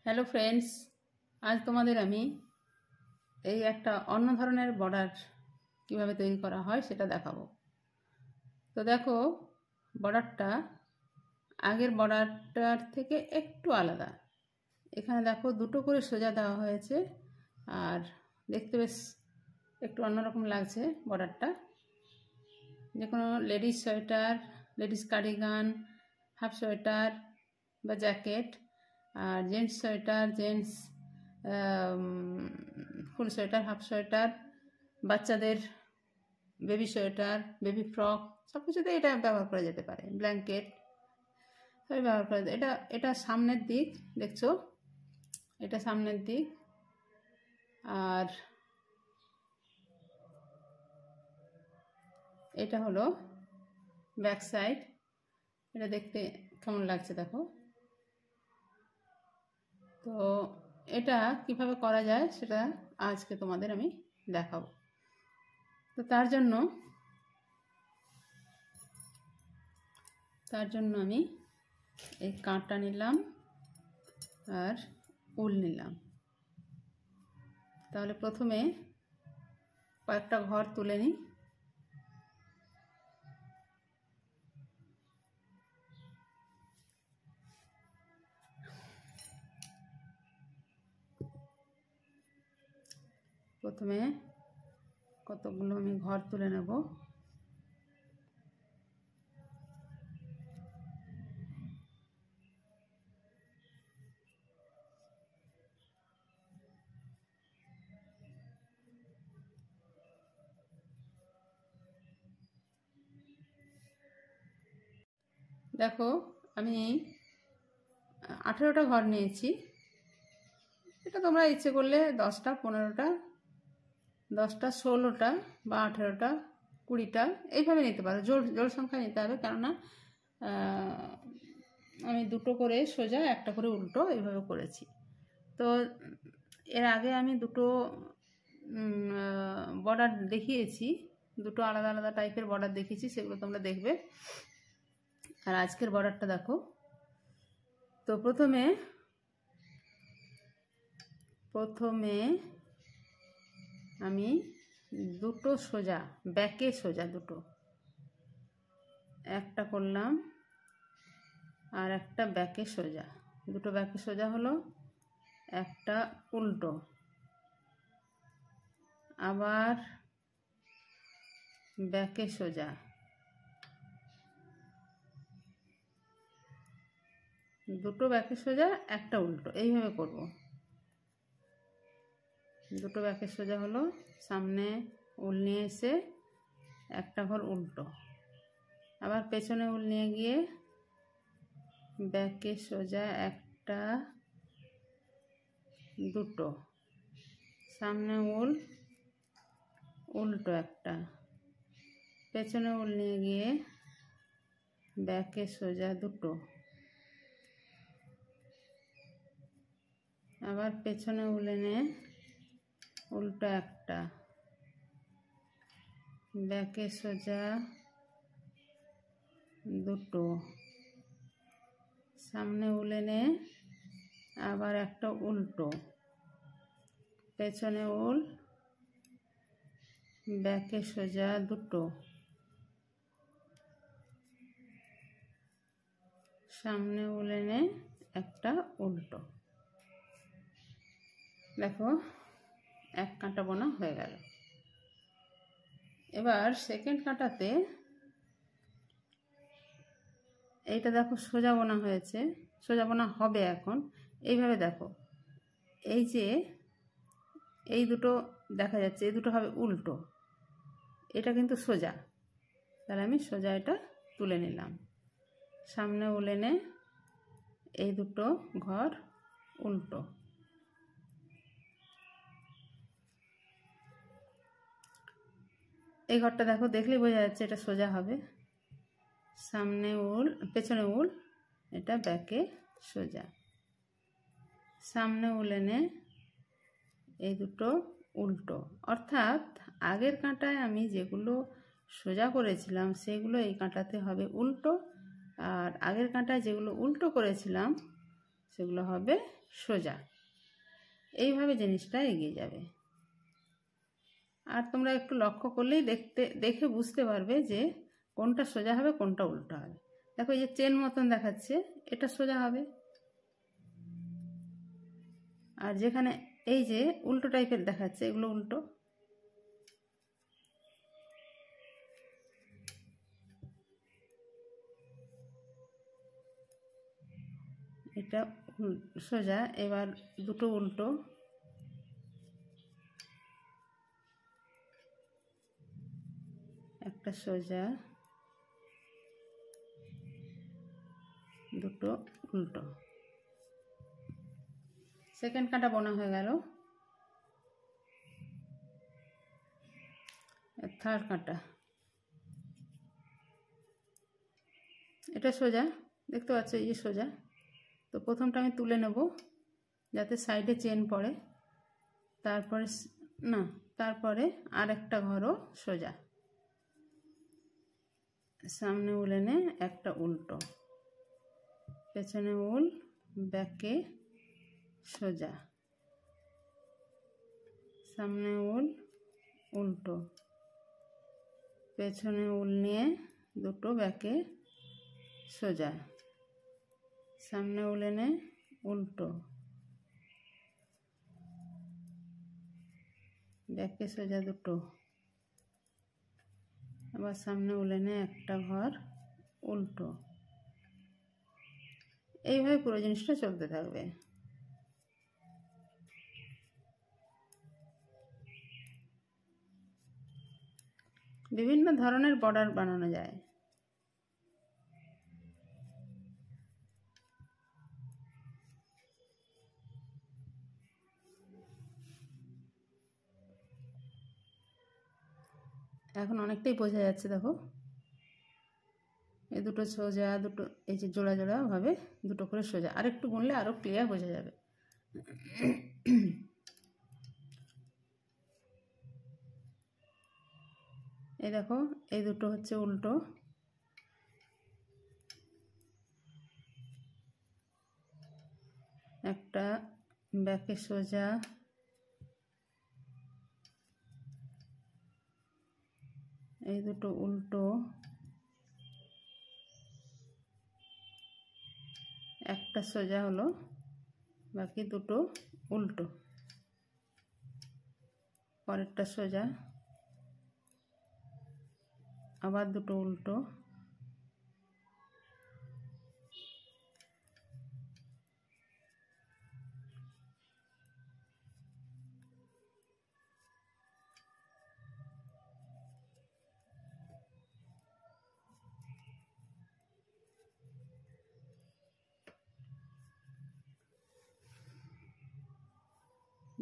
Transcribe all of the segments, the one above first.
Hello friends, আজ তোমাদের আমি এই একটা অন্য ধরনের বর্ডার কিভাবে তৈরি করা হয় সেটা দেখাবো। তো দেখো, বর্ডারটা আগের বর্ডারটার থেকে একটু আলাদা। এখানে দেখো দুটো করে সোজা দেওয়া হয়েছে, আর দেখতে বেশ একটু অন্যরকম লাগছে বর্ডারটা। যে কোনো ladies sweater, ladies cardigan, half sweater বা জ্যাকেট, আর জেন্টস সোয়েটার, জেন্টস ফুল সোয়েটার, হাফ সোয়েটার, বাচ্চাদের বেবি সোয়েটার, বেবি ফ্রক, সব কিছুতে এটা ব্যবহার করা যেতে পারে। ব্ল্যাঙ্কেট সবই ব্যবহার করা যায়। এটা সামনের দিক, দেখছো, এটা সামনের দিক, আর এটা হলো ব্যাক সাইড। এটা দেখতে কেমন লাগছে দেখো। তো এটা কিভাবে করা যায় সেটা আজকে তোমাদের আমি দেখাবো। তো তার জন্য আমি এই কাঁটা নিলাম আর উল নিলাম। তাহলে প্রথমে কয়েকটা ঘর তুলে নিই। প্রথমে কতগুলো আমি ঘর তুলে নেব। দেখো, আমি 18টা ঘর নিয়েছি। এটা তোমরা ইচ্ছে করলে 10টা, 15টা, 10টা, 16টা বা 18টা, 20টা এইভাবে নিতে পারো। জোড় সংখ্যা নিতে হবে, কেননা আমি দুটো করে সোজা, একটা করে উল্টো এইভাবে করেছি। তো এর আগে আমি দুটো বর্ডার দেখিয়েছি, দুটো আলাদা আলাদা টাইপের বর্ডার দেখিয়েছি, সেগুলো তোমরা দেখবে। আর আজকের বর্ডারটা দেখো। তো প্রথমে আমি দুটো সোজা, ব্যাকে সোজা দুটো, একটা করলাম আর একটা ব্যাকে সোজা, দুটো ব্যাকে সোজা হলো, একটা উল্টো, আবার ব্যাকে সোজা, দুটো ব্যাকে সোজা, একটা উল্টো, এইভাবে করব। দুটো ব্যাকে সোজা হলো, সামনে উল নিয়ে এসে একটা ঘর উল্টো, আবার পেছনে উল নিয়ে গিয়ে ব্যাকে সোজা একটা, দুটো, সামনে উল উল্টো একটা, পেছনে উল নিয়ে গিয়ে ব্যাকে সোজা দুটো, আবার পেছনে উল এনে উল্টো একটা, ব্যাকে সোজা দুটো, সামনে উল এনে আবার একটা উল্টো, পেছনে উল, ব্যাকে সোজা দুটো, সামনে উল এনে একটা উল্টো। দেখো, এক কাঁটা বোনা হয়ে গেল। এবার সেকেন্ড কাঁটাতে এইটা দেখো সোজা বোনা হয়েছে, সোজা বোনা হবে এখন। এইভাবে দেখো, এই যে এই দুটো দেখা যাচ্ছে, এই দুটো হবে উল্টো, এটা কিন্তু সোজা। তাহলে আমি সোজা এটা তুলে নিলাম, সামনে উল এনে এই দুটো ঘর উল্টো, এই ঘরটা দেখো, দেখলেই বোঝা যাচ্ছে এটা সোজা হবে। সামনে উল, পেছনে উল, এটা ব্যাকে সোজা, সামনে উল এনে এই দুটো উল্টো। অর্থাৎ আগের কাঁটায় আমি যেগুলো সোজা করেছিলাম সেগুলো এই কাঁটাতে হবে উল্টো, আর আগের কাঁটায় যেগুলো উল্টো করেছিলাম সেগুলো হবে সোজা। এইভাবে জিনিসটা এগিয়ে যাবে। আর তোমরা একটু লক্ষ্য করলেই দেখে বুঝতে পারবে যে কোনটা সোজা হবে কোনটা উল্টো হবে। দেখো এই যে চেন মতন দেখাচ্ছে, এটা সোজা হবে। আর যেখানে এই যে উল্টো টাইপের দেখাচ্ছে, এগুলো উল্টো। এটা সোজা, এবার দুটো উল্টো। একটা সোজা, দুটো উল্টো। সেকেন্ড কাঁটা বোনা হয়ে গেল। থার্ড কাঁটা, এটা সোজা, দেখতে পাচ্ছ এই যে সোজা। তো প্রথমটা আমি তুলে নেব যাতে সাইডে চেন পড়ে, তারপরে না, তারপরে আর একটা ঘরও সোজা, সামনে উল এনে একটা উল্টো, পেছনে উল, ব্যাকে সোজা, সামনে উল, উল্টো, পেছনে উল নিয়ে দুটো ব্যাকে সোজা, সামনে উল এনে উল্টো, ব্যাকে সোজা দুটো, আবার সামনে উল এনে একটা ঘর উল্টো। এইভাবে পুরো জিনিসটা চলতে থাকবে। বিভিন্ন ধরনের বর্ডার বানানো যায়। এখন অনেকটাই বোঝা যাচ্ছে, দেখো এই দুটো সোজা, দুটো এই যে জোড়া জোড়া ভাবে দুটো করে সোজা। আর একটু গুনলে আরো ক্লিয়ার বোঝা যাবে। এই দেখো এই দুটো হচ্ছে উল্টো, একটা ব্যাকে সোজা, এই দুটো উল্টো, একটা সোজা হলো, বাকি দুটো উল্টো, পরেরটা সোজা, আবার দুটো উল্টো,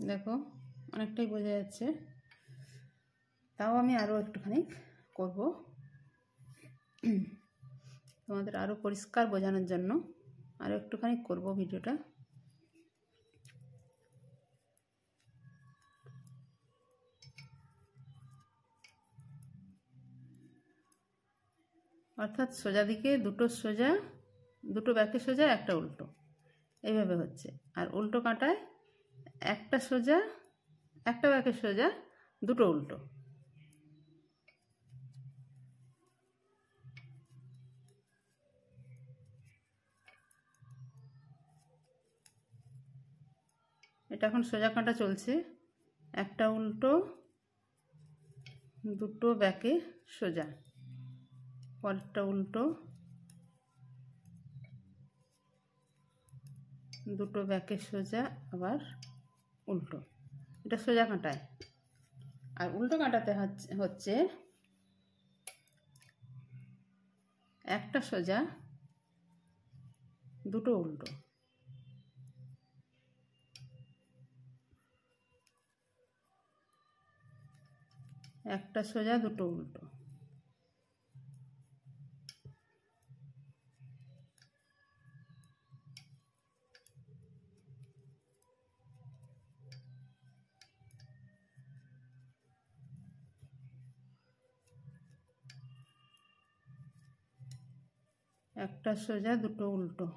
দেখো অনেকটাই বোঝা যাচ্ছে। তাও আমি আরও একটুখানি করব তোমাদের আরও পরিষ্কার বোঝানোর জন্য, আরও একটুখানি করব ভিডিওটা। অর্থাৎ সোজা দিকে দুটো সোজা, দুটো ব্যাকে সোজা, একটা উল্টো, এইভাবে হচ্ছে। আর উল্টো কাঁটায় একটা সোজা, একটা ব্যাকে সোজা, দুটো উল্টো। এটা এখন সোজা কাঁটা চলছে, একটা উল্টো, দুটো ব্যাকে সোজা, পরেরটা উল্টো, দুটো ব্যাকে সোজা, আবার উল্টো। এটা সোজা কাঁটায়। আর উল্টো কাঁটাতে হচ্ছে একটা সোজা, দুটো উল্টো, একটা সোজা, দুটো উল্টো, একটা সোজা, দুটো উল্টো,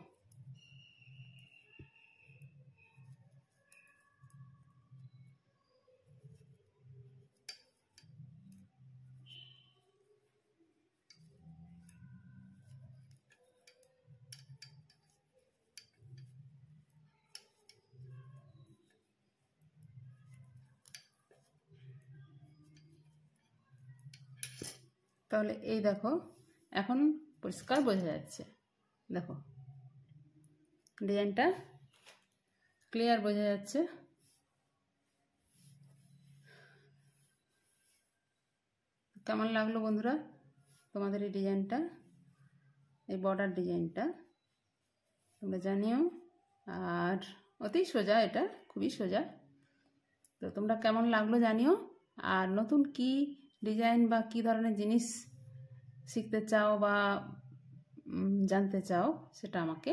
তাহলে এই দেখো এখন পরিষ্কার বোঝা যাচ্ছে, দেখো ডিজাইনটা ক্লিয়ার বোঝা যাচ্ছে। কেমন লাগলো বন্ধুরা তোমাদের এই ডিজাইনটা, এই বর্ডার ডিজাইনটা তোমরা জানিও। আর অতি সোজা, এটা খুবই সোজা। তো তোমরা কেমন লাগলো জানিও। আর নতুন কি ডিজাইন বা কি ধরনের জিনিস শিখতে চাও বা জানতে চাও সেটা আমাকে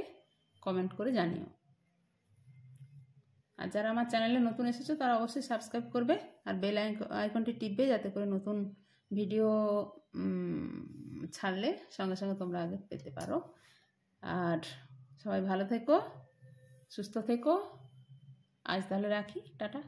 কমেন্ট করে জানিও। আর যারা আমার চ্যানেলে নতুন এসেছো তারা অবশ্যই সাবস্ক্রাইব করবে আর বেল আইকনটি টিপবে, যাতে করে নতুন ভিডিও ছাড়লে সঙ্গে সঙ্গে তোমরা আগে পেতে পারো। আর সবাই ভালো থেকো, সুস্থ থেকো। আজ তাহলে রাখি, টাটা।